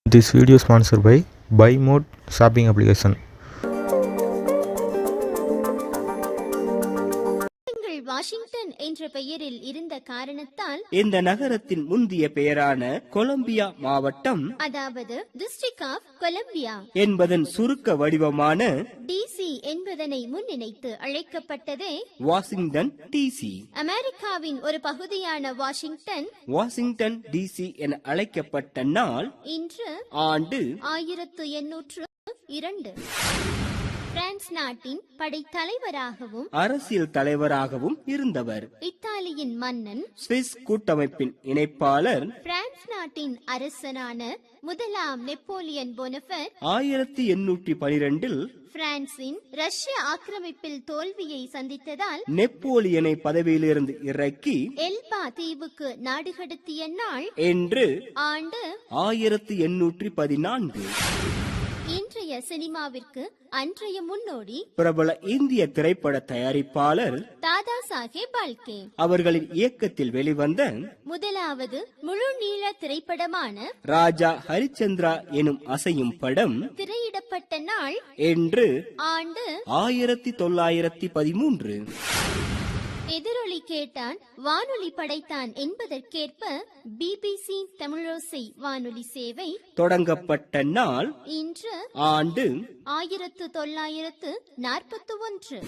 This video is sponsored by BuyMode shopping application. Washington என்ற பெயரில் இருந்த காரணத்தால் இந்த நகரத்தின் முந்திய பெயரான கொலம்பியா மாவட்டம், அதாவது டிஸ்ட்ரிக்ட் ஆஃப் கொலம்பியா என்பதன் சுருக்க வடிவமான டிசி என்பதனை முன்னிணைத்து அழைக்கப்பட்டதே வாஷிங்டன் டிசி. அமெரிக்காவின் ஒரு பகுதியான வாஷிங்டன் டிசி என அழைக்கப்பட்ட நாள் இன்று ஆண்டு 1802. பிரான்ஸ் நாட்டின் படைத்தலைவராகவும் அரசியல் தலைவராகவும் இருந்தவர். இத்தாலியின் மன்னன், சுவிஸ் கூட்டமைப்பின் இணைப்பாளர், பிரான்ஸ் நாட்டின் அரசனான முதலாம் நெப்போலியன் போனபர்ட் 1812 பிரான்சின் ரஷ்ய ஆக்கிரமிப்பில் தோல்வியை சந்தித்ததால் நெப்போலியனை பதவியிலிருந்து இறக்கி எல்பா தீவுக்கு நாடு கடத்திய நாள் என்று ஆண்டு 1814. இன்றைய சினிமாவிற்கு அன்றைய முன்னோடி பிரபல இந்திய திரைப்பட தயாரிப்பாளர் தாதா சாஹேப் பால்கே அவர்களின் இயக்கத்தில் வெளிவந்த முதலாவது முழு நீள திரைப்படமான ராஜா ஹரிச்சந்திரா எனும் அசையும் படம் திரையிடப்பட்ட நாள் என்று ஆண்டு 1913. எதிரொலி கேட்டான் வானொலி படைத்தான் என்பதற்கேற்ப பிபிசி தமிழோசை வானொலி சேவை தொடங்கப்பட்ட நாள் இன்று ஆண்டு 1941.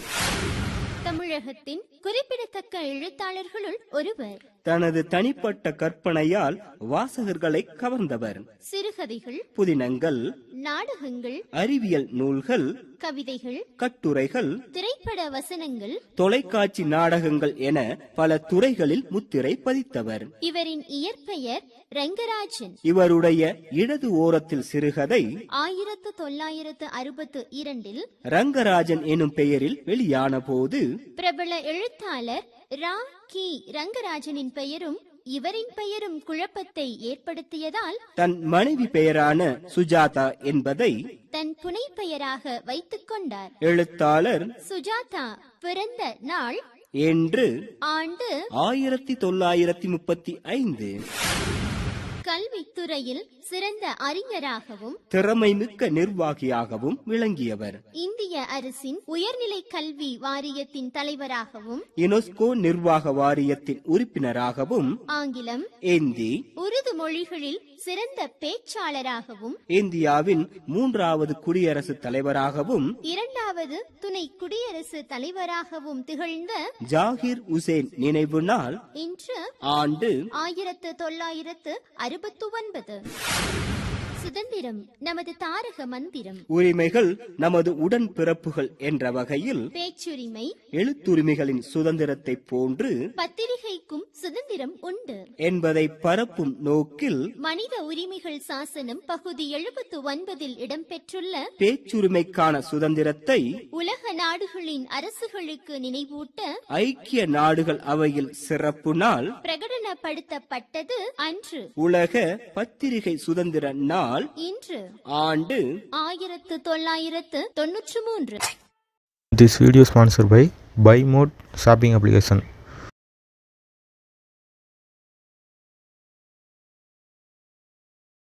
தமிழகத்தின் குறிப்பிடத்தக்க எழுத்தாளர்களுள் ஒருவர். தனது தனிப்பட்ட கற்பனையால் வாசகர்களை கவர்ந்தவர். சிறுகதைகள், புதினங்கள், நாடகங்கள், அறிவியல் நூல்கள், கவிதைகள், கட்டுரைகள், திரைப்பட வசனங்கள், தொலைக்காட்சி நாடகங்கள் என பல துறைகளில் முத்திரை பதித்தவர். இவரின் இயற்பெயர் ரங்கராஜன். இவருடைய இடது ஓரத்தில் சிறுகதை 1962 ரங்கராஜன் எனும் பெயரில் வெளியான போது பிரபல எழுத்தாளர் ரா கி ரங்கராஜனின் பெயரும் இவரின் பெயரும் குழப்பத்தை ஏற்படுத்தியதால் தன் மனைவி பெயரான சுஜாதா என்பதை தன் புனை பெயராக வைத்துக் கொண்டார். எழுத்தாளர் சுஜாதா பிறந்த நாள் என்று ஆண்டு 1935. கல்வித்துறையில் சிறந்த அறிஞராகவும் திறமை மிக்க நிர்வாகியாகவும் விளங்கியவர். இந்திய அரசின் உயர்நிலை கல்வி வாரியத்தின் தலைவராகவும் யுனெஸ்கோ நிர்வாக வாரியத்தின் உறுப்பினராகவும் ஆங்கிலம், இந்தி, உருது மொழிகளில் சிறந்த பேச்சாளராகவும் இந்தியாவின் 3வது குடியரசுத் தலைவராகவும் 2வது துணை குடியரசு தலைவராகவும் திகழ்ந்த ஜாகிர் உசேன் நினைவு நாள் இன்று ஆண்டு 1969. சுதந்திரம் நமது தாரக மந்திரம். உரிமைகள் நமது உடன் பிறப்புகள் என்ற வகையில் பேச்சுரிமை, எழுத்துரிமைகளின் சுதந்திரத்தை போன்று பத்திரிகைக்கும் சுதந்திரம் உண்டு என்பதை பரப்பும் நோக்கில் மனித உரிமைகள் சாசனம் பகுதி 79 இடம்பெற்றுள்ள பேச்சுரிமைக்கான சுதந்திரத்தை உலக நாடுகளின் அரசுகளுக்கு நினைவூட்ட ஐக்கிய நாடுகள் அவையில் சிறப்பு நாள் பிரகடனப்படுத்தப்பட்டது. அன்று உலக பத்திரிகை சுதந்திர நாள் இன்று ஆண்டு 1993. This video is sponsored by BuyMode shopping application.